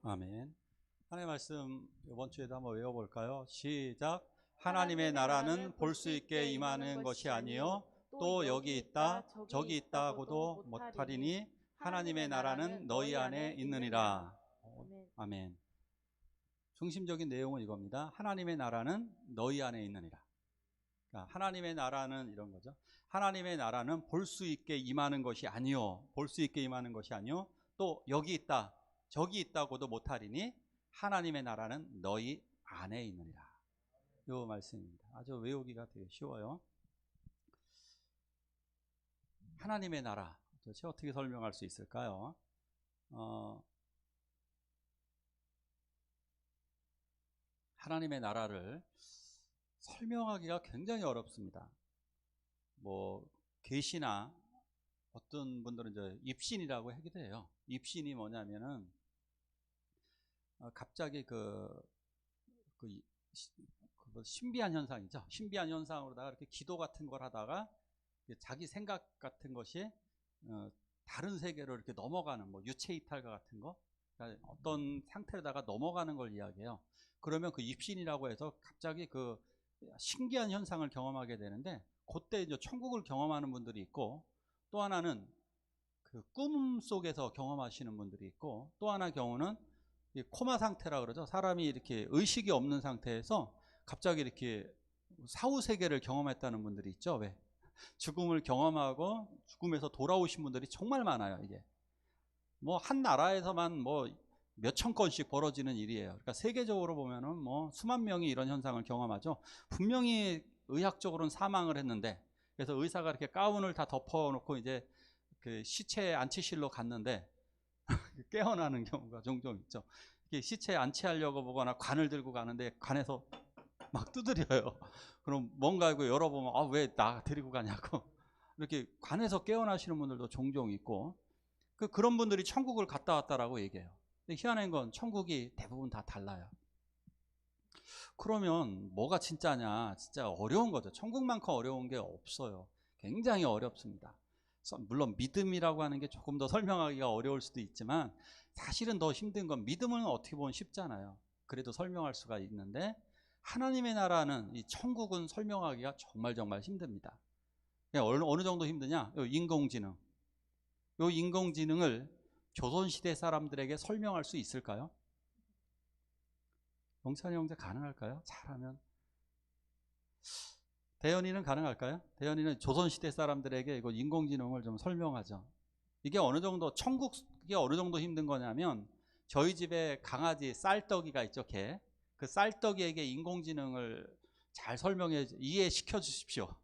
아멘. 하나님의 말씀 이번 주에도 한번 외워볼까요? 시작. 하나님의 나라는 볼 수 있게 임하는 것이 아니요 또 여기 있다 저기 있다고도 못하리니 하나님의 나라는 너희 안에 있느니라. 아멘. 중심적인 내용은 이겁니다. 하나님의 나라는 너희 안에 있느니라. 그러니까 하나님의 나라는 이런 거죠. 하나님의 나라는 볼 수 있게 임하는 것이 아니요 볼 수 있게 임하는 것이 아니요 또 여기 있다 저기 있다고도 못하리니 하나님의 나라는 너희 안에 있느니라. 이 말씀입니다. 아주 외우기가 되게 쉬워요. 하나님의 나라 도대체 어떻게 설명할 수 있을까요? 하나님의 나라를 설명하기가 굉장히 어렵습니다. 뭐 계시나 어떤 분들은 이제 입신이라고 하기도 해요. 입신이 뭐냐면은 갑자기 그 신비한 현상이죠. 신비한 현상으로다가 이렇게 기도 같은 걸 하다가 자기 생각 같은 것이 다른 세계로 이렇게 넘어가는 뭐 유체 이탈과 같은 거, 그러니까 어떤 상태로다가 넘어가는 걸 이야기해요. 그러면 그 입신이라고 해서 갑자기 그 신기한 현상을 경험하게 되는데, 그때 이제 천국을 경험하는 분들이 있고, 또 하나는 그 꿈 속에서 경험하시는 분들이 있고, 또 하나 경우는 코마 상태라 그러죠. 사람이 이렇게 의식이 없는 상태에서 갑자기 이렇게 사후 세계를 경험했다는 분들이 있죠. 왜? 죽음을 경험하고 죽음에서 돌아오신 분들이 정말 많아요. 이게 뭐 한 나라에서만 뭐 몇천 건씩 벌어지는 일이에요. 그러니까 세계적으로 보면은 뭐 수만 명이 이런 현상을 경험하죠. 분명히 의학적으로는 사망을 했는데, 그래서 의사가 이렇게 가운을 다 덮어놓고 이제 그 시체 안치실로 갔는데 깨어나는 경우가 종종 있죠. 시체 안치하려고 보거나 관을 들고 가는데 관에서 막 두드려요. 그럼 뭔가 이거 열어보면 아, 왜 나 데리고 가냐고 이렇게 관에서 깨어나시는 분들도 종종 있고, 그런 분들이 천국을 갔다 왔다라고 얘기해요. 근데 희한한 건 천국이 대부분 다 달라요. 그러면 뭐가 진짜냐? 진짜 어려운 거죠. 천국만큼 어려운 게 없어요. 굉장히 어렵습니다. 물론 믿음이라고 하는 게 조금 더 설명하기가 어려울 수도 있지만, 사실은 더 힘든 건, 믿음은 어떻게 보면 쉽잖아요. 그래도 설명할 수가 있는데, 하나님의 나라는, 이 천국은 설명하기가 정말 힘듭니다. 어느 정도 힘드냐? 인공지능. 이 인공지능을 조선시대 사람들에게 설명할 수 있을까요? 영찬이 형제 가능할까요? 잘하면. 대현이는 가능할까요? 대현이는 조선시대 사람들에게 이거 인공지능을 좀 설명하죠. 이게 어느 정도, 천국이 어느 정도 힘든 거냐면, 저희 집에 강아지 쌀떡이가 있죠, 개. 그 쌀떡이에게 인공지능을 잘 이해시켜 주십시오.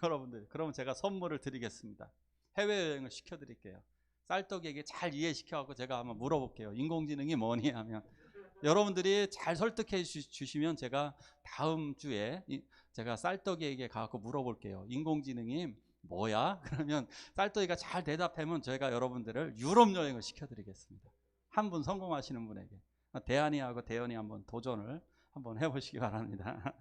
여러분들, 그러면 제가 선물을 드리겠습니다. 해외여행을 시켜드릴게요. 쌀떡이에게 잘 이해시켜갖고 제가 한번 물어볼게요. 인공지능이 뭐니 하면, 여러분들이 잘 설득해 주시면 제가 다음 주에 제가 쌀떡이에게 가서 물어볼게요. 인공지능이 뭐야? 그러면 쌀떡이가 잘 대답하면 저희가 여러분들을 유럽 여행을 시켜드리겠습니다. 한 분 성공하시는 분에게. 대한이하고 대현이 한번 도전을 한번 해보시기 바랍니다.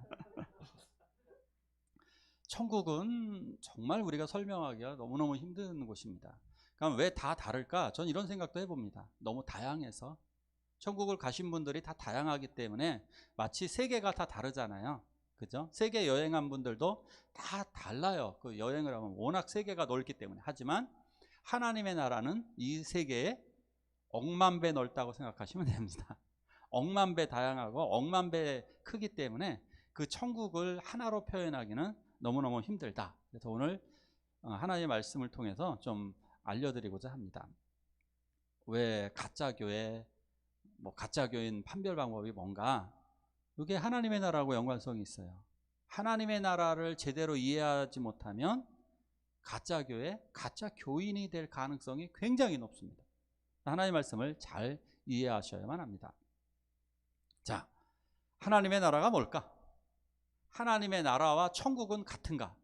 천국은 정말 우리가 설명하기가 너무너무 힘든 곳입니다. 그럼 왜 다 다를까? 전 이런 생각도 해봅니다. 너무 다양해서. 천국을 가신 분들이 다 다양하기 때문에 마치 세계가 다 다르잖아요. 그죠? 세계 여행한 분들도 다 달라요. 그 여행을 하면 워낙 세계가 넓기 때문에. 하지만 하나님의 나라는 이 세계에 억만 배 넓다고 생각하시면 됩니다. 억만 배 다양하고 억만 배 크기 때문에 그 천국을 하나로 표현하기는 너무너무 힘들다. 그래서 오늘 하나님의 말씀을 통해서 좀 알려드리고자 합니다. 왜 가짜교회, 가짜교인 판별 방법이 뭔가? 이게 하나님의 나라하고 연관성이 있어요. 하나님의 나라를 제대로 이해하지 못하면 가짜교회, 가짜교인이 될 가능성이 굉장히 높습니다. 하나님의 말씀을 잘 이해하셔야만 합니다. 자, 하나님의 나라가 뭘까? 하나님의 나라와 천국은 같은가?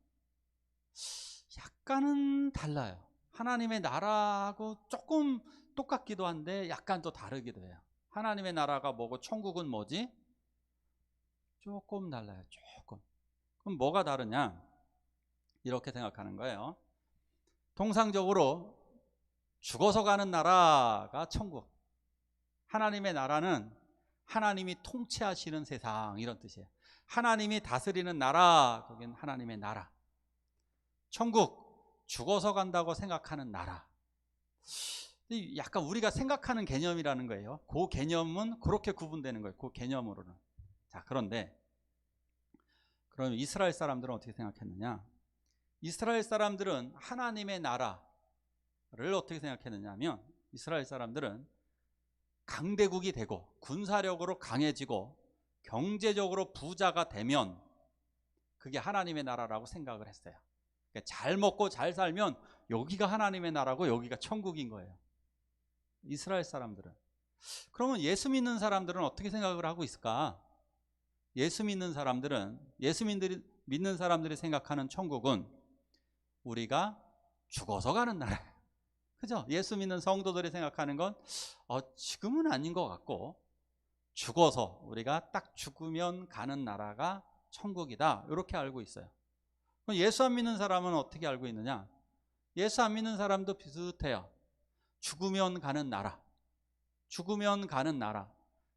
약간은 달라요. 하나님의 나라하고 조금 똑같기도 한데 약간 또 다르기도 해요. 하나님의 나라가 뭐고 천국은 뭐지? 조금 달라요. 조금. 그럼 뭐가 다르냐? 이렇게 생각하는 거예요. 통상적으로 죽어서 가는 나라가 천국, 하나님의 나라는 하나님이 통치하시는 세상, 이런 뜻이에요. 하나님이 다스리는 나라, 거긴 하나님의 나라. 천국, 죽어서 간다고 생각하는 나라. 약간 우리가 생각하는 개념이라는 거예요. 그 개념은 그렇게 구분되는 거예요. 그 개념으로는. 자, 그런데 그럼 이스라엘 사람들은 어떻게 생각했느냐? 이스라엘 사람들은 하나님의 나라를 어떻게 생각했느냐 하면, 이스라엘 사람들은 강대국이 되고 군사력으로 강해지고 경제적으로 부자가 되면 그게 하나님의 나라라고 생각을 했어요. 그러니까 잘 먹고 잘 살면 여기가 하나님의 나라고 여기가 천국인 거예요. 이스라엘 사람들은. 그러면 예수 믿는 사람들은 어떻게 생각을 하고 있을까? 예수 믿는 사람들은, 믿는 사람들이 생각하는 천국은 우리가 죽어서 가는 나라예요. 그죠? 예수 믿는 성도들이 생각하는 건 지금은 아닌 것 같고, 죽어서 우리가 딱 죽으면 가는 나라가 천국이다, 이렇게 알고 있어요. 그럼 예수 안 믿는 사람은 어떻게 알고 있느냐? 예수 안 믿는 사람도 비슷해요. 죽으면 가는 나라, 죽으면 가는 나라.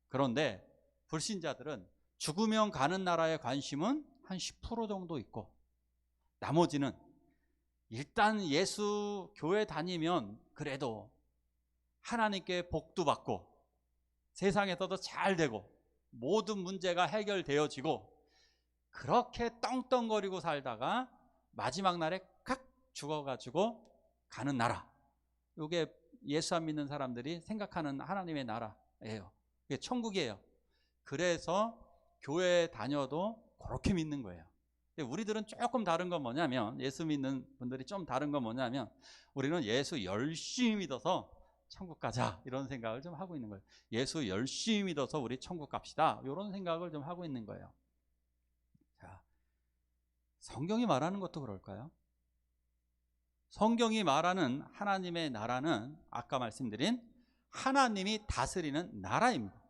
그런데 불신자들은 죽으면 가는 나라에 관심은 한 10% 정도 있고, 나머지는 일단 예수 교회 다니면 그래도 하나님께 복도 받고 세상에서도 잘 되고 모든 문제가 해결되어지고, 그렇게 떵떵거리고 살다가 마지막 날에 칵 죽어가지고 가는 나라, 이게 예수 안 믿는 사람들이 생각하는 하나님의 나라예요. 이게 천국이에요. 그래서 교회 다녀도 그렇게 믿는 거예요. 우리들은 조금 다른 건 뭐냐면, 예수 믿는 분들이 좀 다른 건 뭐냐면, 우리는 예수 열심히 믿어서 천국 가자, 이런 생각을 좀 하고 있는 거예요. 예수 열심히 믿어서 우리 천국 갑시다, 이런 생각을 좀 하고 있는 거예요. 자, 성경이 말하는 것도 그럴까요? 성경이 말하는 하나님의 나라는 아까 말씀드린 하나님이 다스리는 나라입니다.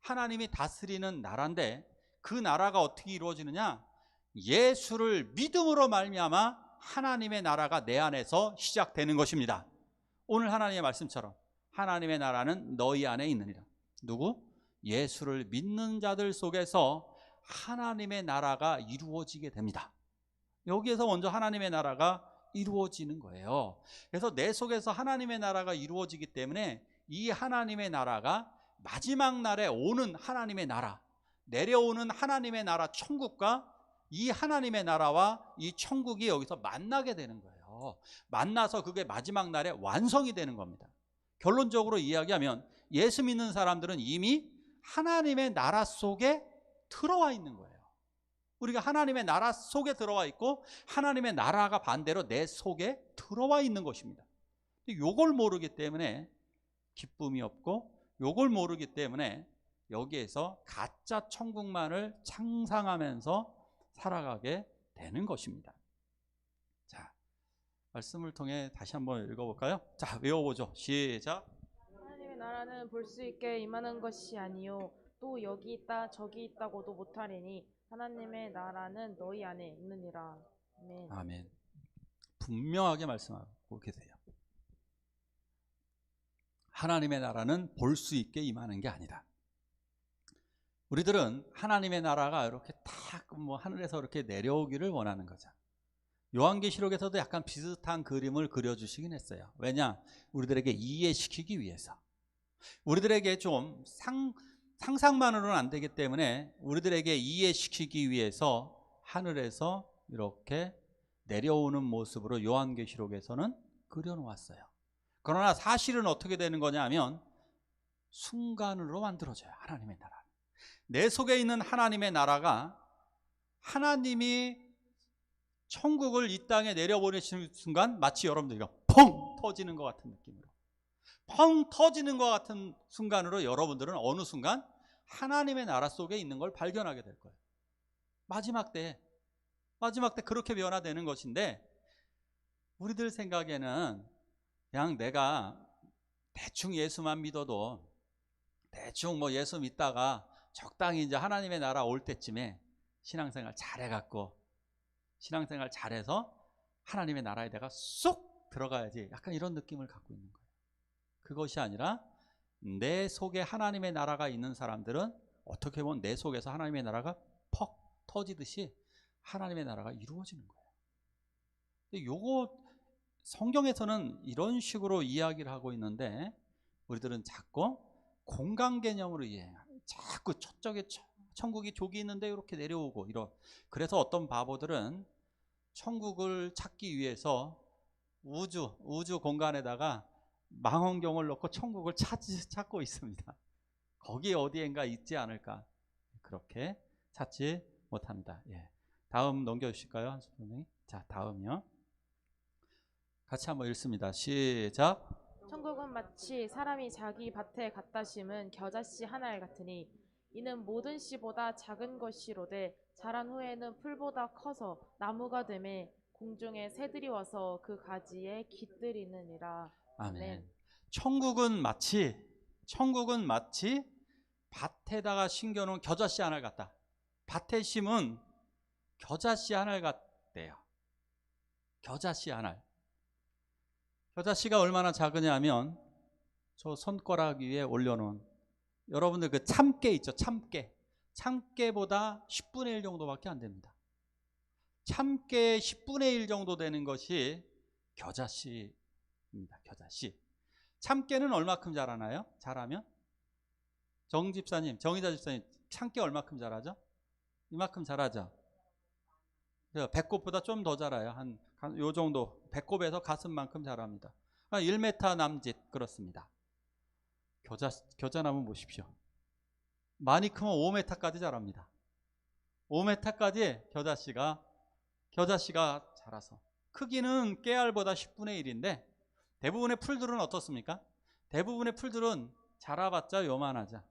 하나님이 다스리는 나라인데, 그 나라가 어떻게 이루어지느냐? 예수를 믿음으로 말미암아 하나님의 나라가 내 안에서 시작되는 것입니다. 오늘 하나님의 말씀처럼 하나님의 나라는 너희 안에 있느니라. 누구? 예수를 믿는 자들 속에서 하나님의 나라가 이루어지게 됩니다. 여기에서 먼저 하나님의 나라가 이루어지는 거예요. 그래서 내 속에서 하나님의 나라가 이루어지기 때문에 이 하나님의 나라가 마지막 날에 오는 하나님의 나라, 내려오는 하나님의 나라 천국과 이 하나님의 나라와 이 천국이 여기서 만나게 되는 거예요. 만나서 그게 마지막 날에 완성이 되는 겁니다. 결론적으로 이야기하면 예수 믿는 사람들은 이미 하나님의 나라 속에 들어와 있는 거예요. 우리가 하나님의 나라 속에 들어와 있고, 하나님의 나라가 반대로 내 속에 들어와 있는 것입니다. 이걸 모르기 때문에 기쁨이 없고, 이걸 모르기 때문에 여기에서 가짜 천국만을 상상하면서 살아가게 되는 것입니다. 자, 말씀을 통해 다시 한번 읽어볼까요? 자, 외워보죠. 시작. 하나님의 나라는 볼 수 있게 임하는 것이 아니요 또 여기 있다 저기 있다고도 못하리니 하나님의 나라는 너희 안에 있느니라. 아멘. 아멘. 분명하게 말씀하고 계세요. 하나님의 나라는 볼 수 있게 임하는 게 아니다. 우리들은 하나님의 나라가 이렇게 딱 하늘에서 이렇게 내려오기를 원하는 거죠. 요한계시록에서도 약간 비슷한 그림을 그려주시긴 했어요. 왜냐? 우리들에게 이해시키기 위해서. 우리들에게 좀 상상만으로는 안 되기 때문에 우리들에게 이해시키기 위해서 하늘에서 이렇게 내려오는 모습으로 요한계시록에서는 그려놓았어요. 그러나 사실은 어떻게 되는 거냐 하면 순간으로 만들어져요. 하나님의 나라. 내 속에 있는 하나님의 나라가, 하나님이 천국을 이 땅에 내려보내시는 순간 마치 여러분들이 펑 터지는 것 같은 느낌으로, 펑 터지는 것 같은 순간으로 여러분들은 어느 순간 하나님의 나라 속에 있는 걸 발견하게 될 거예요. 마지막 때 그렇게 변화되는 것인데, 우리들 생각에는 그냥 내가 대충 예수만 믿어도, 대충 예수 믿다가 적당히 이제 하나님의 나라 올 때쯤에 신앙생활 잘해갖고, 신앙생활 잘해서 하나님의 나라에 내가 쏙 들어가야지, 약간 이런 느낌을 갖고 있는 거예요. 그것이 아니라 내 속에 하나님의 나라가 있는 사람들은 어떻게 보면 내 속에서 하나님의 나라가 퍽 터지듯이 하나님의 나라가 이루어지는 거예요. 근데 요거 성경에서는 이런 식으로 이야기를 하고 있는데 우리들은 자꾸 공간 개념으로 이해해요. 자꾸 저쪽에 천국이 저기 있는데 이렇게 내려오고 그래서 어떤 바보들은 천국을 찾기 위해서 우주 공간에다가 망원경을 놓고 천국을 찾고 있습니다. 거기 어디엔가 있지 않을까. 그렇게 찾지 못합니다. 예. 다음 넘겨주실까요, 한수 선생님? 자, 다음이요. 같이 한번 읽습니다. 시작. 천국은 마치 사람이 자기 밭에 갖다 심은 겨자씨 하나를 같으니 이는 모든 씨보다 작은 것이로되 자란 후에는 풀보다 커서 나무가 되매 공중에 새들이 와서 그 가지에 깃들이느니라. 아멘. 천국은 마치 밭에다가 심겨놓은 겨자씨 하나 같다. 밭에 심은 겨자씨 하나 같대요. 겨자씨 하나. 겨자씨가 얼마나 작으냐면 저 손가락 위에 올려놓은 여러분들 그 참깨 있죠? 참깨보다 10분의 1 정도밖에 안 됩니다. 참깨의 10분의 1 정도 되는 것이 겨자씨입니다. 겨자씨. 참깨는 얼마큼 자라나요? 자라면? 정희자 집사님, 참깨 얼마큼 자라죠? 이만큼 자라죠? 배꼽보다 좀 더 자라요. 한 요 정도, 배꼽에서 가슴만큼 자랍니다. 1m 남짓 그렇습니다. 겨자나무 보십시오. 많이 크면 5m까지 자랍니다. 5m까지 겨자씨가 자라서 크기는 깨알보다 10분의 1인데 대부분의 풀들은 어떻습니까? 대부분의 풀들은 자라봤자 요만하죠.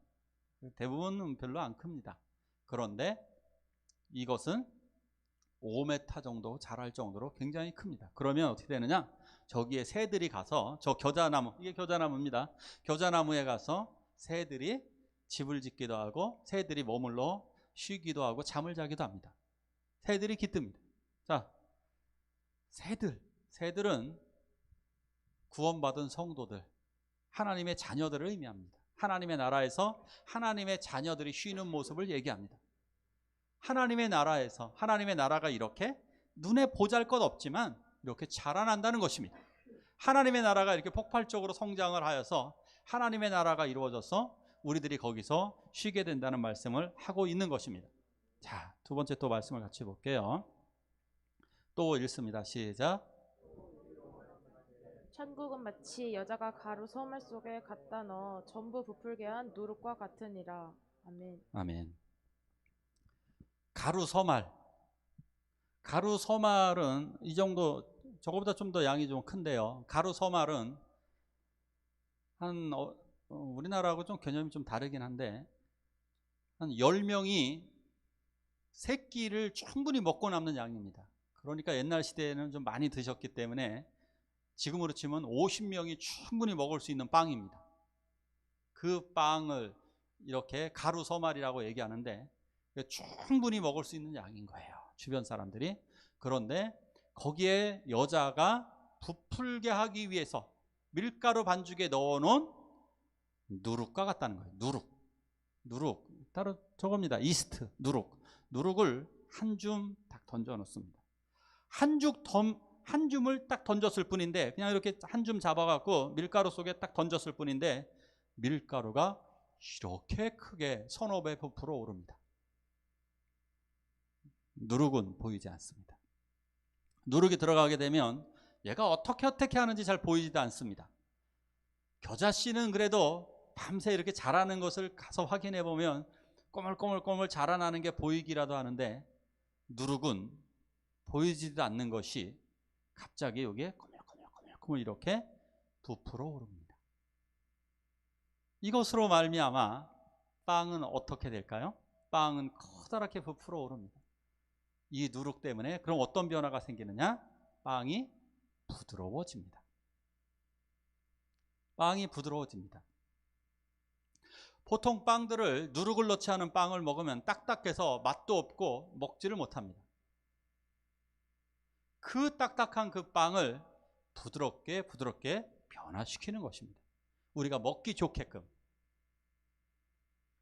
대부분은 별로 안 큽니다. 그런데 이것은 5m 정도 자랄 정도로 굉장히 큽니다. 그러면 어떻게 되느냐? 저기에 새들이 가서 저 겨자나무, 이게 겨자나무입니다. 겨자나무에 가서 새들이 집을 짓기도 하고 새들이 머물러 쉬기도 하고 잠을 자기도 합니다. 새들이 깃듭니다. 자, 새들은 구원받은 성도들, 하나님의 자녀들을 의미합니다. 하나님의 나라에서 하나님의 자녀들이 쉬는 모습을 얘기합니다. 하나님의 나라가 이렇게 눈에 보잘것없지만 이렇게 자라난다는 것입니다. 하나님의 나라가 이렇게 폭발적으로 성장을 하여서 하나님의 나라가 이루어져서 우리들이 거기서 쉬게 된다는 말씀을 하고 있는 것입니다. 자, 두 번째 또 말씀을 같이 볼게요. 또 읽습니다. 시작. 천국은 마치 여자가 가루 소말 속에 갖다 넣어 전부 부풀게 한 누룩과 같으니라. 아멘. 아멘. 가루서말은 이 정도, 저거보다 좀 더 양이 좀 큰데요. 가루서말은 우리나라하고 좀 개념이 좀 다르긴 한데 한 10명이 새끼를 충분히 먹고 남는 양입니다. 그러니까 옛날 시대에는 좀 많이 드셨기 때문에 지금으로 치면 50명이 충분히 먹을 수 있는 빵입니다. 그 빵을 이렇게 가루서말이라고 얘기하는데 충분히 먹을 수 있는 양인 거예요, 주변 사람들이. 그런데 거기에 여자가 부풀게 하기 위해서 밀가루 반죽에 넣어놓은 누룩과 같다는 거예요. 누룩 따로 저겁니다. 이스트, 누룩을 한 줌 딱 던져 놓습니다. 한 줌을 딱 던졌을 뿐인데, 그냥 이렇게 한 줌 잡아갖고 밀가루 속에 딱 던졌을 뿐인데 밀가루가 이렇게 크게 서너 배 부풀어 오릅니다. 누룩은 보이지 않습니다. 누룩이 들어가게 되면 얘가 어떻게 하는지 잘 보이지도 않습니다. 겨자씨는 그래도 밤새 이렇게 자라는 것을 가서 확인해 보면 꼬물꼬물 자라나는 게 보이기라도 하는데, 누룩은 보이지도 않는 것이 갑자기 여기에 꼬물꼬물 이렇게 부풀어 오릅니다. 이것으로 말미암아 빵은 어떻게 될까요? 빵은 커다랗게 부풀어 오릅니다. 이 누룩 때문에. 그럼 어떤 변화가 생기느냐? 빵이 부드러워집니다. 보통 빵들을, 누룩을 넣지 않은 빵을 먹으면 딱딱해서 맛도 없고 먹지를 못합니다. 그 딱딱한 그 빵을 부드럽게 변화시키는 것입니다. 우리가 먹기 좋게끔.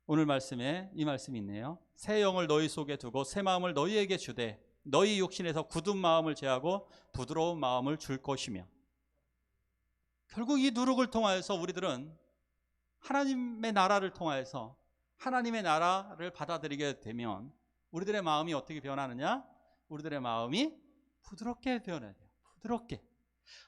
오늘 말씀에 이 말씀이 있네요. 새 영을 너희 속에 두고 새 마음을 너희에게 주되 너희 육신에서 굳은 마음을 제하고 부드러운 마음을 줄 것이며. 결국 이 누룩을 통하여서 우리들은 하나님의 나라를 통하여서 하나님의 나라를 받아들이게 되면 우리들의 마음이 어떻게 변하느냐? 우리들의 마음이 부드럽게 변해야 돼요. 부드럽게.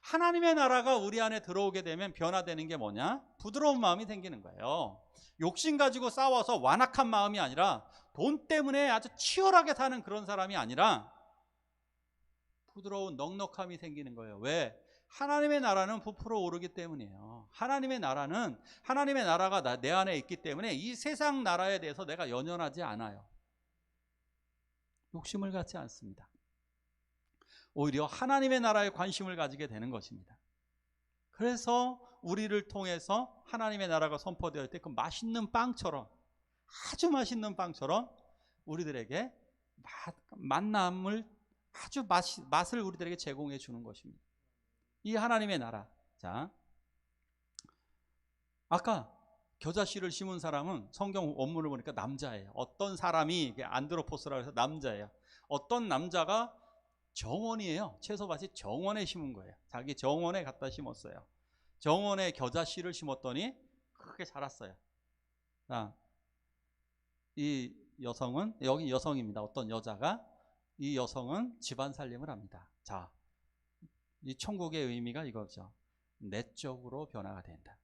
하나님의 나라가 우리 안에 들어오게 되면 변화되는 게 뭐냐? 부드러운 마음이 생기는 거예요. 욕심 가지고 싸워서 완악한 마음이 아니라, 돈 때문에 아주 치열하게 사는 그런 사람이 아니라 부드러운 넉넉함이 생기는 거예요. 왜? 하나님의 나라는 부풀어 오르기 때문이에요. 하나님의 나라가 내 안에 있기 때문에 이 세상 나라에 대해서 내가 연연하지 않아요. 욕심을 갖지 않습니다. 오히려 하나님의 나라에 관심을 가지게 되는 것입니다. 그래서 우리를 통해서 하나님의 나라가 선포되어 있을 때 그 맛있는 빵처럼, 아주 맛있는 빵처럼 우리들에게 만남을, 아주 맛을 우리들에게 제공해 주는 것입니다. 이 하나님의 나라. 자, 아까 겨자씨를 심은 사람은 성경 원문을 보니까 남자예요. 어떤 사람이, 안드로포스라고 해서 남자예요. 어떤 남자가 정원이에요. 채소밭이 정원에 심은 거예요. 자기 정원에 갖다 심었어요. 정원에 겨자씨를 심었더니 크게 자랐어요. 자, 이 여성은, 여기 여성입니다. 어떤 여자가, 이 여성은 집안 살림을 합니다. 자, 이 천국의 의미가 이거죠. 내적으로 변화가 된다.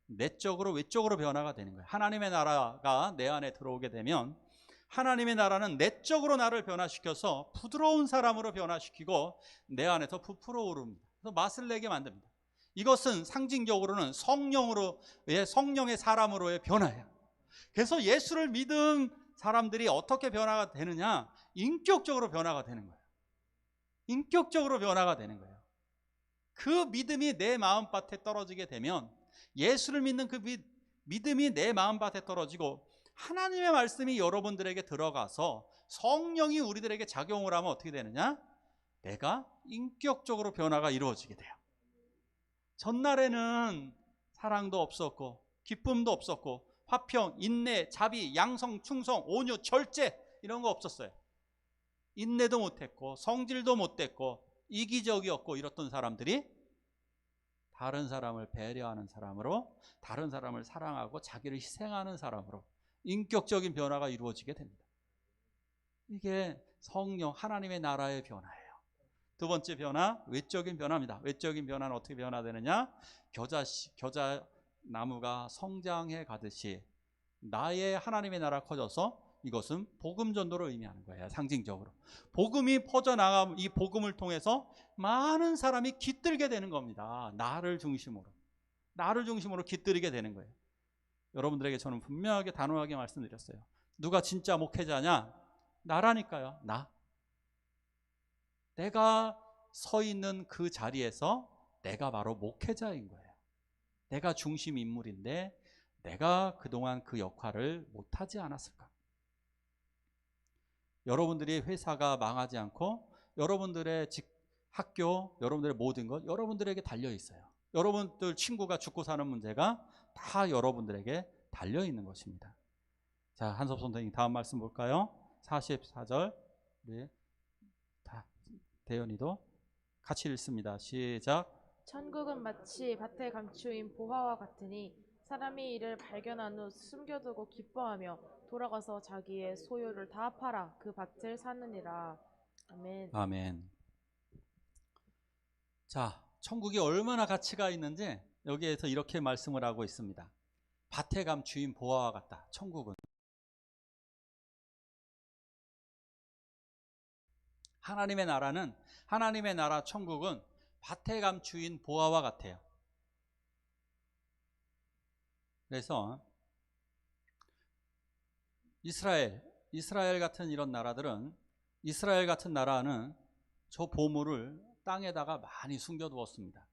내적으로, 외적으로 변화가 되는 거예요. 하나님의 나라가 내 안에 들어오게 되면 하나님의 나라는 내적으로 나를 변화시켜서 부드러운 사람으로 변화시키고 내 안에서 부풀어 오릅니다. 그래서 맛을 내게 만듭니다. 이것은 상징적으로는 성령의 사람으로의 변화예요. 그래서 예수를 믿은 사람들이 어떻게 변화가 되느냐? 인격적으로 변화가 되는 거예요. 인격적으로 변화가 되는 거예요. 그 믿음이 내 마음밭에 떨어지게 되면, 예수를 믿는 그 믿음이 내 마음밭에 떨어지고 하나님의 말씀이 여러분들에게 들어가서 성령이 우리들에게 작용을 하면 어떻게 되느냐? 내가 인격적으로 변화가 이루어지게 돼요. 전날에는 사랑도 없었고 기쁨도 없었고 화평, 인내, 자비, 양성, 충성, 온유, 절제 이런 거 없었어요. 인내도 못했고 성질도 못됐고 이기적이었고 이랬던 사람들이 다른 사람을 배려하는 사람으로, 다른 사람을 사랑하고 자기를 희생하는 사람으로 인격적인 변화가 이루어지게 됩니다. 이게 성령, 하나님의 나라의 변화예요. 두 번째 변화, 외적인 변화입니다. 외적인 변화는 어떻게 변화되느냐? 겨자 나무가 성장해 가듯이 나의 하나님의 나라가 커져서, 이것은 복음 전도를 의미하는 거예요. 상징적으로 복음이 퍼져나가, 이 복음을 통해서 많은 사람이 깃들게 되는 겁니다. 나를 중심으로 깃들이게 되는 거예요. 여러분들에게 저는 분명하게 단호하게 말씀드렸어요. 누가 진짜 목회자냐? 나라니까요. 내가 서 있는 그 자리에서 내가 바로 목회자인 거예요. 내가 중심 인물인데 내가 그동안 그 역할을 못하지 않았을까? 여러분들이 회사가 망하지 않고 여러분들의 학교, 여러분들의 모든 것 여러분들에게 달려 있어요. 여러분들 친구가 죽고 사는 문제가 다 여러분들에게 달려 있는 것입니다. 자, 한섭 선생님 다음 말씀 볼까요? 44절. 네. 대현이도 같이 읽습니다. 시작. 천국은 마치 밭에 감추인 보화와 같으니 사람이 이를 발견한 후 숨겨두고 기뻐하며 돌아가서 자기의 소유를 다 팔아 그 밭을 사느니라. 아멘. 아멘. 자, 천국이 얼마나 가치가 있는지 여기에서 이렇게 말씀을 하고 있습니다. 밭에 감추인 보화와 같다. 천국은 하나님의 나라 천국은 밭에 감추인 보화와 같아요. 그래서 이스라엘 같은 이런 나라들은, 이스라엘 같은 나라는 저 보물을 땅에다가 많이 숨겨두었습니다.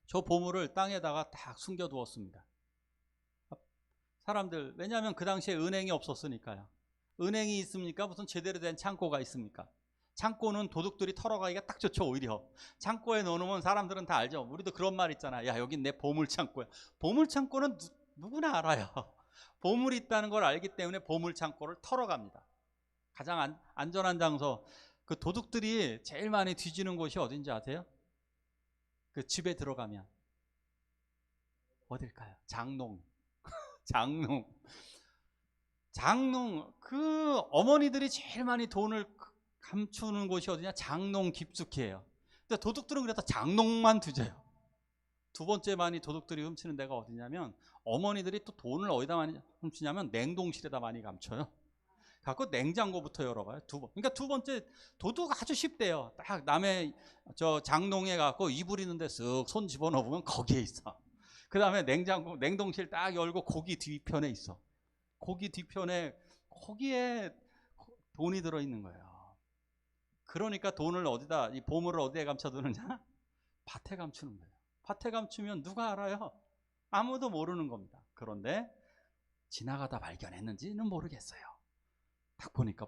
저 보물을 땅에다가 딱 숨겨두었습니다. 사람들, 왜냐하면 그 당시에 은행이 없었으니까요. 은행이 있습니까? 무슨 제대로 된 창고가 있습니까? 창고는 도둑들이 털어가기가 딱 좋죠. 오히려 창고에 넣어놓으면 사람들은 다 알죠. 우리도 그런 말 있잖아. 야, 여긴 내 보물창고야. 보물창고는 누구나 알아요. 보물이 있다는 걸 알기 때문에 보물 창고를 털어갑니다. 가장 안전한 장소, 그 도둑들이 제일 많이 뒤지는 곳이 어딘지 아세요? 그 집에 들어가면 어딜까요? 장롱. 장롱. 그 어머니들이 제일 많이 돈을 감추는 곳이 어디냐? 장롱 깊숙이에요. 근데 도둑들은 그래서 장롱만 뒤져요. 두 번째 많이 도둑들이 훔치는 데가 어디냐면, 어머니들이 또 돈을 어디다 많이 훔치냐면 냉동실에다 많이 감춰요. 갖고 냉장고부터 열어가요. 그러니까 두 번째 도둑 아주 쉽대요. 딱 남의 저 장롱에 갖고 이불 있는데 쓱 손 집어넣으면 거기에 있어. 그 다음에 냉동실 딱 열고 고기 뒤편에 있어. 고기 뒤편에 거기에 돈이 들어있는 거예요. 그러니까 돈을 어디다, 이 보물을 어디에 감춰두느냐? 밭에 감추는 거예요. 밭에 감추면 누가 알아요? 아무도 모르는 겁니다. 그런데 지나가다 발견했는지는 모르겠어요. 딱 보니까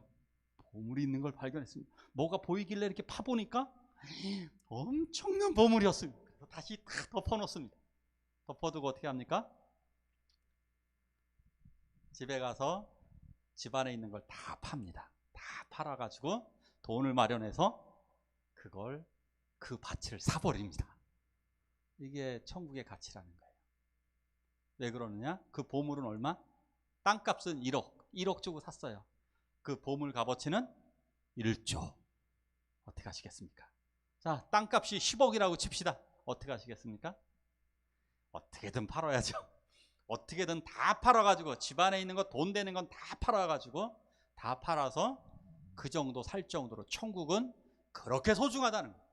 보물이 있는 걸 발견했습니다. 뭐가 보이길래 이렇게 파보니까 엄청난 보물이었습니다. 그래서 다시 다 덮어놓습니다. 덮어두고 어떻게 합니까? 집에 가서 집 안에 있는 걸 다 팝니다. 다 팔아가지고 돈을 마련해서 그걸, 그 밭을 사버립니다. 이게 천국의 가치라는 거예요. 왜 그러느냐? 그 보물은 얼마? 땅값은 1억 주고 샀어요. 그 보물 값어치는 1조. 어떻게 하시겠습니까? 자, 땅값이 10억이라고 칩시다. 어떻게 하시겠습니까? 어떻게든 팔아야죠. 어떻게든 다 팔아가지고, 집안에 있는 거, 돈 되는 건 다 팔아가지고, 다 팔아서 그 정도 살 정도로 천국은 그렇게 소중하다는 거예요.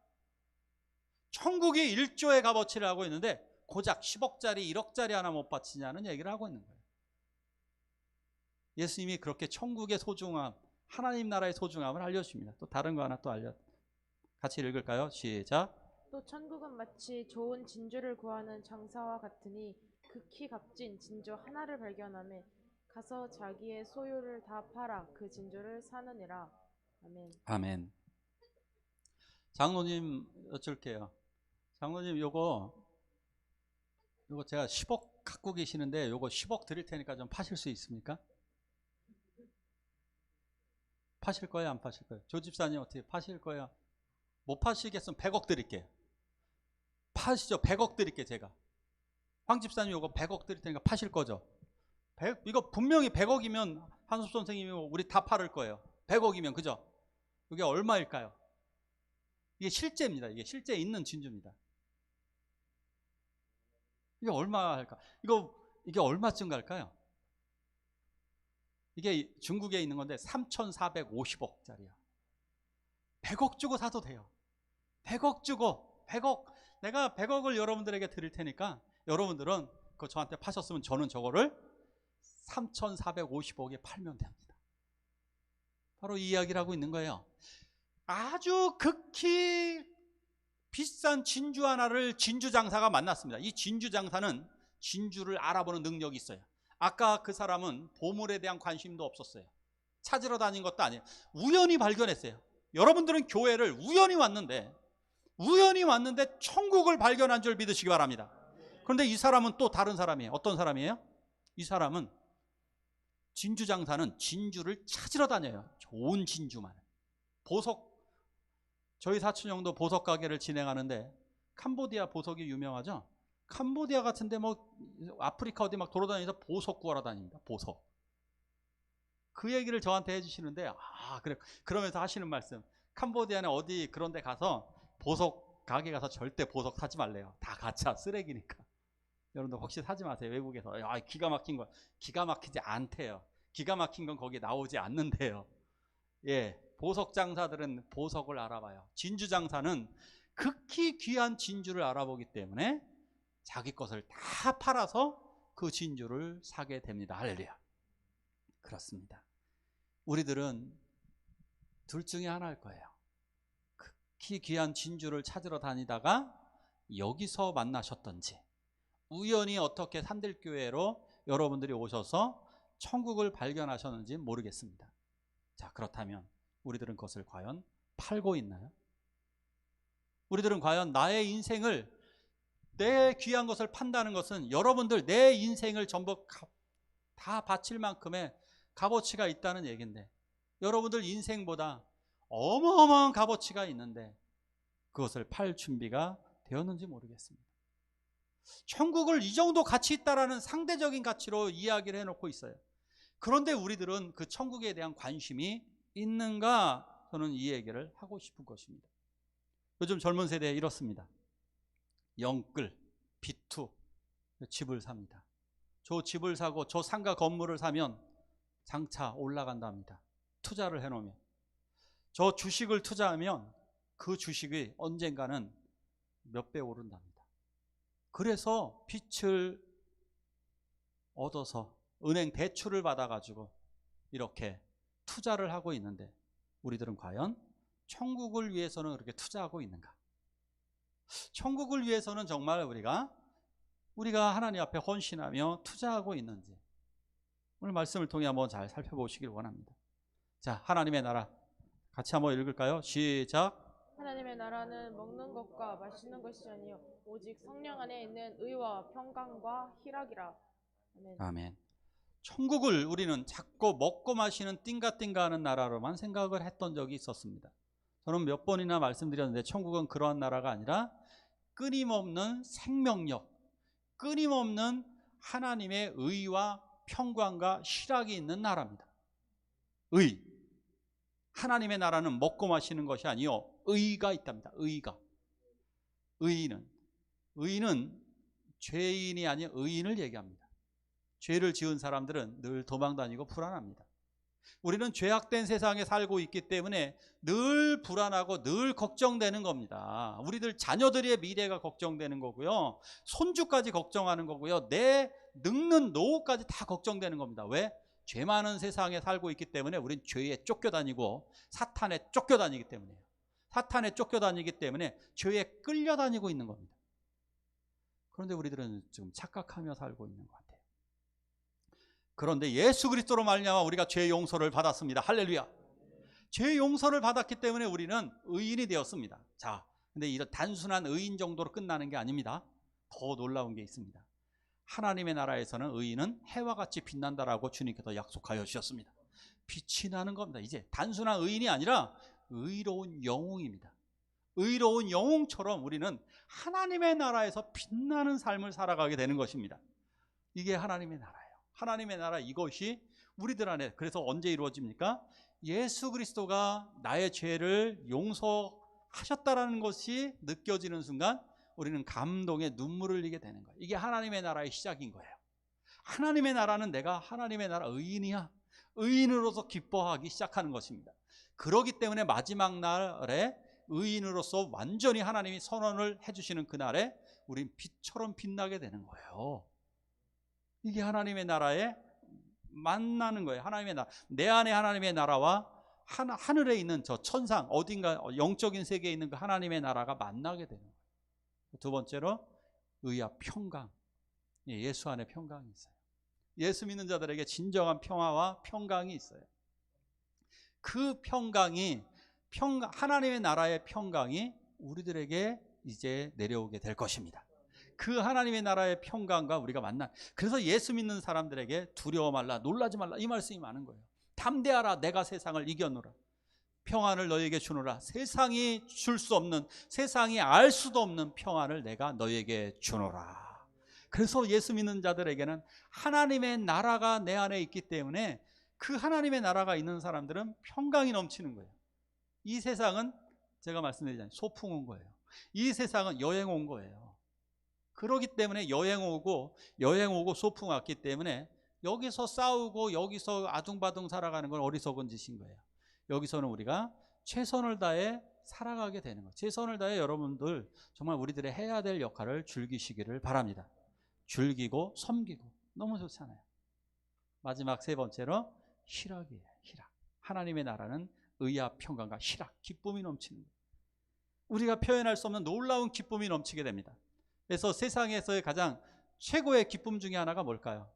천국이 1조의 값어치를 하고 있는데 고작 10억짜리 1억짜리 하나 못 바치냐는 얘기를 하고 있는 거예요. 예수님이 그렇게 천국의 소중함, 하나님 나라의 소중함을 알려주십니다. 또 다른 거 하나 또 같이 읽을까요? 시작. 또 천국은 마치 좋은 진주를 구하는 장사와 같으니 극히 값진 진주 하나를 발견하며 가서 자기의 소유를 다 팔아 그 진주를 사느니라. 아멘. 아멘. 장로님 여쭐게요. 장로님 요거 제가 10억 갖고 계시는데 요거 10억 드릴 테니까 좀 파실 수 있습니까? 파실 거예요, 안 파실 거예요? 조 집사님 어떻게 파실 거예요? 못 파시겠으면 100억 드릴게요. 파시죠. 100억 드릴게요, 제가. 황 집사님 요거 100억 드릴 테니까 파실 거죠? 이거 분명히 100억이면 한섭 선생님이 우리 다 팔을 거예요. 100억이면, 그죠? 이게 얼마일까요? 이게 실제입니다. 이게 실제 있는 진주입니다. 이게 얼마 할까? 이게 얼마쯤 갈까요? 이게 중국에 있는 건데 3,450억짜리야. 100억 주고 사도 돼요. 100억 주고, 100억. 내가 100억을 여러분들에게 드릴 테니까 여러분들은 그거 저한테 파셨으면 저는 저거를 3,450억에 팔면 됩니다. 바로 이 이야기를 하고 있는 거예요. 아주 극히 비싼 진주 하나를 진주 장사가 만났습니다. 이 진주 장사는 진주를 알아보는 능력이 있어요. 아까 그 사람은 보물에 대한 관심도 없었어요. 찾으러 다닌 것도 아니에요. 우연히 발견했어요. 여러분들은 교회를 우연히 왔는데 천국을 발견한 줄 믿으시기 바랍니다. 그런데 이 사람은 또 다른 사람이에요. 어떤 사람이에요? 이 사람은 진주 장사는 진주를 찾으러 다녀요. 좋은 진주만. 저희 사촌 형도 보석 가게를 진행하는데 캄보디아 보석이 유명하죠. 캄보디아 같은데 뭐 아프리카 어디 막 돌아다니면서 보석 구하러 다닙니다. 보석. 그 얘기를 저한테 해주시는데, 그래. 그러면서 하시는 말씀. 캄보디아는 어디 그런 데 가서 보석 가게 가서 절대 보석 사지 말래요. 다 가짜, 쓰레기니까. 여러분들 혹시 사지 마세요. 외국에서. 기가 막힌 거. 기가 막히지 않대요. 기가 막힌 건 거기에 나오지 않는데요. 예, 보석 장사들은 보석을 알아봐요. 진주 장사는 극히 귀한 진주를 알아보기 때문에 자기 것을 다 팔아서 그 진주를 사게 됩니다. 할렐루야. 그렇습니다. 우리들은 둘 중에 하나일 거예요. 극히 귀한 진주를 찾으러 다니다가 여기서 만나셨던지, 우연히 어떻게 산들교회로 여러분들이 오셔서 천국을 발견하셨는지 모르겠습니다. 자, 그렇다면 우리들은 그것을 과연 팔고 있나요? 우리들은 과연 나의 인생을, 내 귀한 것을 판다는 것은 여러분들 내 인생을 전부 다 바칠 만큼의 값어치가 있다는 얘기인데, 여러분들 인생보다 어마어마한 값어치가 있는데 그것을 팔 준비가 되었는지 모르겠습니다. 천국을 이 정도 가치 있다라는 상대적인 가치로 이야기를 해놓고 있어요. 그런데 우리들은 그 천국에 대한 관심이 있는가? 저는 이 얘기를 하고 싶은 것입니다. 요즘 젊은 세대에 이렇습니다. 영끌, 비투, 집을 삽니다. 저 집을 사고 저 상가 건물을 사면 장차 올라간답니다. 투자를 해놓으면. 저 주식을 투자하면 그 주식이 언젠가는 몇 배 오른답니다. 그래서 빚을 얻어서 은행 대출을 받아가지고 이렇게 투자를 하고 있는데, 우리들은 과연 천국을 위해서는 그렇게 투자하고 있는가? 천국을 위해서는 정말 우리가 하나님 앞에 헌신하며 투자하고 있는지, 오늘 말씀을 통해 한번 잘 살펴보시길 원합니다. 자, 하나님의 나라 같이 한번 읽을까요? 시작. 하나님의 나라는 먹는 것과 마시는 것이 아니요 오직 성령 안에 있는 의와 평강과 희락이라. 아멘. 아멘. 천국을 우리는 자꾸 먹고 마시는 띵가띵가하는 나라로만 생각을 했던 적이 있었습니다. 저는 몇 번이나 말씀드렸는데 천국은 그러한 나라가 아니라 끊임없는 생명력, 끊임없는 하나님의 의와 평강과 희락이 있는 나라입니다. 의. 하나님의 나라는 먹고 마시는 것이 아니요 의가 있답니다. 의가. 의인은 죄인이 아닌 의인을 얘기합니다. 죄를 지은 사람들은 늘 도망다니고 불안합니다. 우리는 죄악된 세상에 살고 있기 때문에 늘 불안하고 늘 걱정되는 겁니다. 우리들 자녀들의 미래가 걱정되는 거고요, 손주까지 걱정하는 거고요, 내 늙는 노후까지 다 걱정되는 겁니다. 왜? 죄 많은 세상에 살고 있기 때문에 우린 죄에 쫓겨다니고 사탄에 쫓겨다니기 때문에요. 사탄에 쫓겨다니기 때문에 죄에 끌려다니고 있는 겁니다. 그런데 우리들은 지금 착각하며 살고 있는 것 같아요. 그런데 예수 그리스도로 말미암아 우리가 죄 용서를 받았습니다. 할렐루야. 죄 용서를 받았기 때문에 우리는 의인이 되었습니다. 자, 근데 이런 단순한 의인 정도로 끝나는 게 아닙니다. 더 놀라운 게 있습니다. 하나님의 나라에서는 의인은 해와 같이 빛난다라고 주님께서 약속하여 주셨습니다. 빛이 나는 겁니다. 이제 단순한 의인이 아니라 의로운 영웅입니다. 의로운 영웅처럼 우리는 하나님의 나라에서 빛나는 삶을 살아가게 되는 것입니다. 이게 하나님의 나라예요. 하나님의 나라, 이것이 우리들 안에, 그래서 언제 이루어집니까? 예수 그리스도가 나의 죄를 용서하셨다라는 것이 느껴지는 순간 우리는 감동의 눈물을 흘리게 되는 거예요. 이게 하나님의 나라의 시작인 거예요. 하나님의 나라는 내가 하나님의 나라 의인이야, 의인으로서 기뻐하기 시작하는 것입니다. 그렇기 때문에 마지막 날에 의인으로서 완전히 하나님이 선언을 해주시는 그날에 우린 빛처럼 빛나게 되는 거예요. 이게 하나님의 나라에 만나는 거예요. 하나님의 나라, 내 안에 하나님의 나라와 하늘에 있는 저 천상, 어딘가 영적인 세계에 있는 그 하나님의 나라가 만나게 되는 거예요. 두 번째로 의와 평강. 예수 안에 평강이 있어요. 예수 믿는 자들에게 진정한 평화와 평강이 있어요. 그 평강이, 하나님의 나라의 평강이 우리들에게 이제 내려오게 될 것입니다. 그 하나님의 나라의 평강과 우리가 만나. 그래서 예수 믿는 사람들에게 두려워 말라, 놀라지 말라, 이 말씀이 많은 거예요. 담대하라, 내가 세상을 이겼노라. 평안을 너에게 주노라. 세상이 줄 수 없는, 세상이 알 수도 없는 평안을 내가 너에게 주노라. 그래서 예수 믿는 자들에게는 하나님의 나라가 내 안에 있기 때문에 그 하나님의 나라가 있는 사람들은 평강이 넘치는 거예요. 이 세상은 제가 말씀드리잖아요, 소풍 온 거예요. 이 세상은 여행 온 거예요. 그렇기 때문에 여행 오고 소풍 왔기 때문에 여기서 싸우고 여기서 아둥바둥 살아가는 건 어리석은 짓인 거예요. 여기서는 우리가 최선을 다해 살아가게 되는 거예요. 최선을 다해 여러분들 정말 우리들의 해야 될 역할을 즐기시기를 바랍니다. 즐기고 섬기고 너무 좋잖아요. 마지막 세 번째로 희락이에요. 희락. 하나님의 나라는 의와 평강과 희락, 기쁨이 넘치는 거예요. 우리가 표현할 수 없는 놀라운 기쁨이 넘치게 됩니다. 그래서 세상에서의 가장 최고의 기쁨 중에 하나가 뭘까요?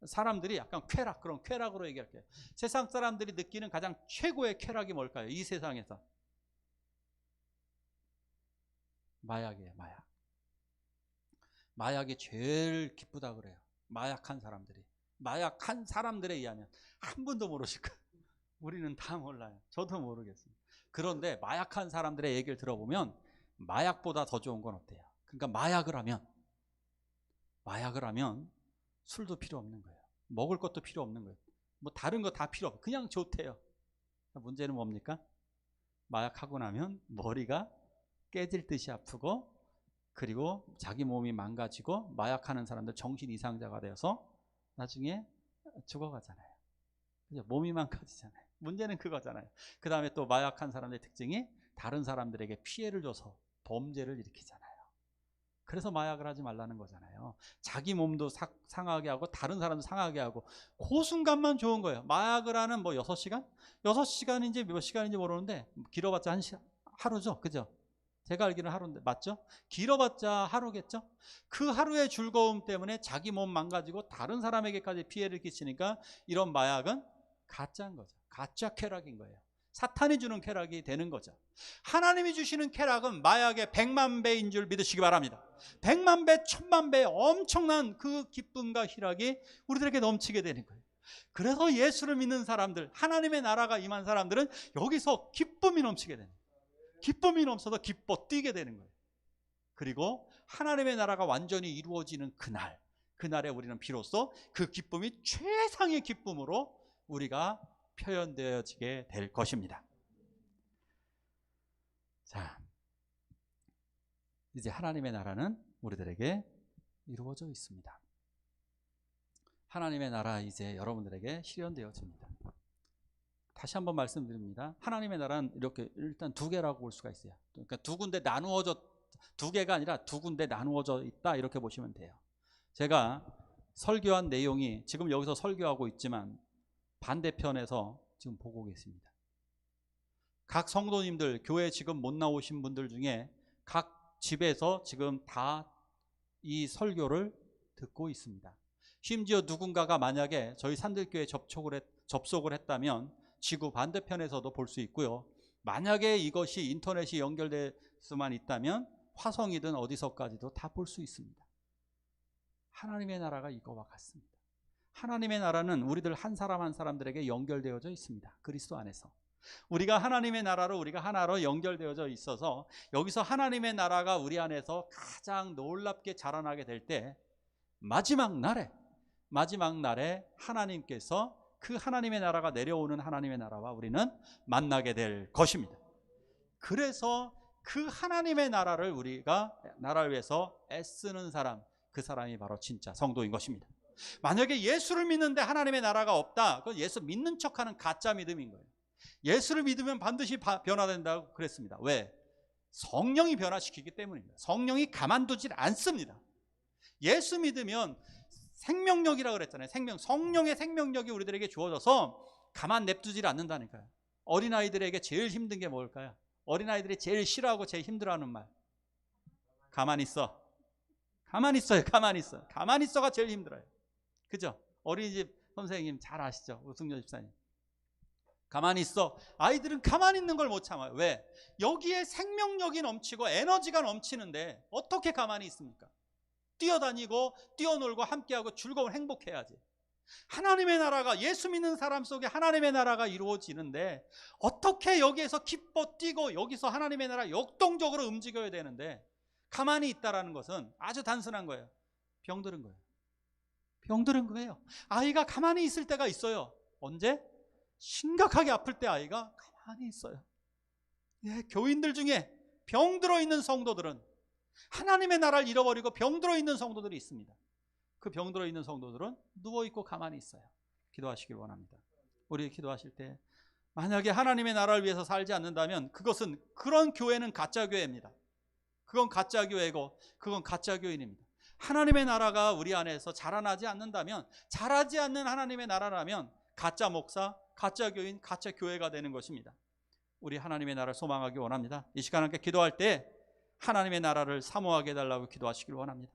사람들이 약간 쾌락, 그런 쾌락으로 얘기할게요. 세상 사람들이 느끼는 가장 최고의 쾌락이 뭘까요? 이 세상에서 마약이에요. 마약이 제일 기쁘다 그래요. 마약한 사람들이. 마약한 사람들에 의하면 한 분도 모르실 거예요. 우리는 다 몰라요. 저도 모르겠어요. 그런데 마약한 사람들의 얘기를 들어보면 마약보다 더 좋은 건 어때요? 그러니까 마약을 하면 술도 필요 없는 거예요. 먹을 것도 필요 없는 거예요. 뭐 다른 거 다 필요 없어요. 그냥 좋대요. 문제는 뭡니까? 마약하고 나면 머리가 깨질 듯이 아프고, 그리고 자기 몸이 망가지고 마약하는 사람들 정신 이상자가 되어서 나중에 죽어가잖아요. 그죠? 몸이 망가지잖아요. 문제는 그거잖아요. 그 다음에 또 마약한 사람들의 특징이 다른 사람들에게 피해를 줘서 범죄를 일으키잖아요. 그래서 마약을 하지 말라는 거잖아요. 자기 몸도 상하게 하고 다른 사람도 상하게 하고, 그 순간만 좋은 거예요. 마약을 하는 뭐 6시간? 6시간인지 몇 시간인지 모르는데 길어봤자 하루죠. 그죠? 제가 알기로는 하루인데 맞죠? 길어봤자 하루겠죠? 그 하루의 즐거움 때문에 자기 몸 망가지고 다른 사람에게까지 피해를 끼치니까 이런 마약은 가짜인 거죠. 가짜 쾌락인 거예요. 사탄이 주는 쾌락이 되는 거죠. 하나님이 주시는 쾌락은 마약의 100만 배인 줄 믿으시기 바랍니다. 100만 배, 1000만 배 엄청난 그 기쁨과 희락이 우리들에게 넘치게 되는 거예요. 그래서 예수를 믿는 사람들, 하나님의 나라가 임한 사람들은 여기서 기쁨이 넘치게 되는 거예요. 기쁨이 넘쳐서 기뻐 뛰게 되는 거예요. 그리고 하나님의 나라가 완전히 이루어지는 그날에 우리는 비로소 그 기쁨이 최상의 기쁨으로 우리가 표현되어지게 될 것입니다. 자, 이제 하나님의 나라는 우리들에게 이루어져 있습니다. 하나님의 나라 이제 여러분들에게 실현되어집니다. 다시 한번 말씀드립니다. 하나님의 나라는 이렇게 일단 두 개라고 볼 수가 있어요. 그러니까 두 개가 아니라 두 군데 나누어져 있다, 이렇게 보시면 돼요. 제가 설교한 내용이 지금 여기서 설교하고 있지만 반대편에서 지금 보고 계십니다. 각 성도님들, 교회 지금 못 나오신 분들 중에 각 집에서 지금 다 이 설교를 듣고 있습니다. 심지어 누군가가 만약에 저희 산들교회에 접속을 했다면 지구 반대편에서도 볼 수 있고요. 만약에 이것이 인터넷이 연결될 수만 있다면 화성이든 어디서까지도 다 볼 수 있습니다. 하나님의 나라가 이거와 같습니다. 하나님의 나라는 우리들 한 사람 한 사람들에게 연결되어져 있습니다. 그리스도 안에서. 우리가 하나님의 나라로, 우리가 하나로 연결되어져 있어서 여기서 하나님의 나라가 우리 안에서 가장 놀랍게 자라나게 될 때 마지막 날에 하나님께서 그 하나님의 나라가 내려오는 하나님의 나라와 우리는 만나게 될 것입니다. 그래서 그 하나님의 나라를 나라를 위해서 애쓰는 사람, 그 사람이 바로 진짜 성도인 것입니다. 만약에 예수를 믿는데 하나님의 나라가 없다, 그건 예수 믿는 척하는 가짜 믿음인 거예요. 예수를 믿으면 반드시 변화된다고 그랬습니다. 왜? 성령이 변화시키기 때문입니다. 성령이 가만두질 않습니다. 예수 믿으면 생명력이라고 그랬잖아요. 성령의 생명력이 우리들에게 주어져서 가만 냅두질 않는다니까요. 어린아이들에게 제일 힘든 게 뭘까요? 어린아이들이 제일 싫어하고 제일 힘들어하는 말. 가만히 있어. 가만히 있어요. 가만히 있어. 가만히 있어가 제일 힘들어요. 그죠? 어린이집 선생님 잘 아시죠? 우승여 집사님. 가만히 있어. 아이들은 가만히 있는 걸 못 참아요. 왜? 여기에 생명력이 넘치고 에너지가 넘치는데 어떻게 가만히 있습니까? 뛰어다니고 뛰어놀고 함께하고 즐거운 행복해야지. 하나님의 나라가, 예수 믿는 사람 속에 하나님의 나라가 이루어지는데 어떻게 여기에서 기뻐 뛰고 여기서 하나님의 나라 역동적으로 움직여야 되는데 가만히 있다라는 것은 아주 단순한 거예요. 병들은 거예요. 병들은 거예요. 아이가 가만히 있을 때가 있어요. 언제? 심각하게 아플 때 아이가 가만히 있어요. 예, 교인들 중에 병들어 있는 성도들은, 하나님의 나라를 잃어버리고 병들어 있는 성도들이 있습니다. 그 병들어 있는 성도들은 누워있고 가만히 있어요. 기도하시길 원합니다. 우리 기도하실 때 만약에 하나님의 나라를 위해서 살지 않는다면 그런 교회는 가짜 교회입니다. 그건 가짜 교회고 그건 가짜 교인입니다. 하나님의 나라가 우리 안에서 자라나지 않는다면, 자라지 않는 하나님의 나라라면 가짜 목사, 가짜 교인, 가짜 교회가 되는 것입니다. 우리 하나님의 나라를 소망하기 원합니다. 이 시간 함께 기도할 때 하나님의 나라를 사모하게 해달라고 기도하시길 원합니다.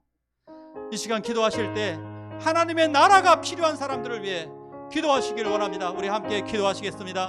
이 시간 기도하실 때 하나님의 나라가 필요한 사람들을 위해 기도하시길 원합니다. 우리 함께 기도하시겠습니다.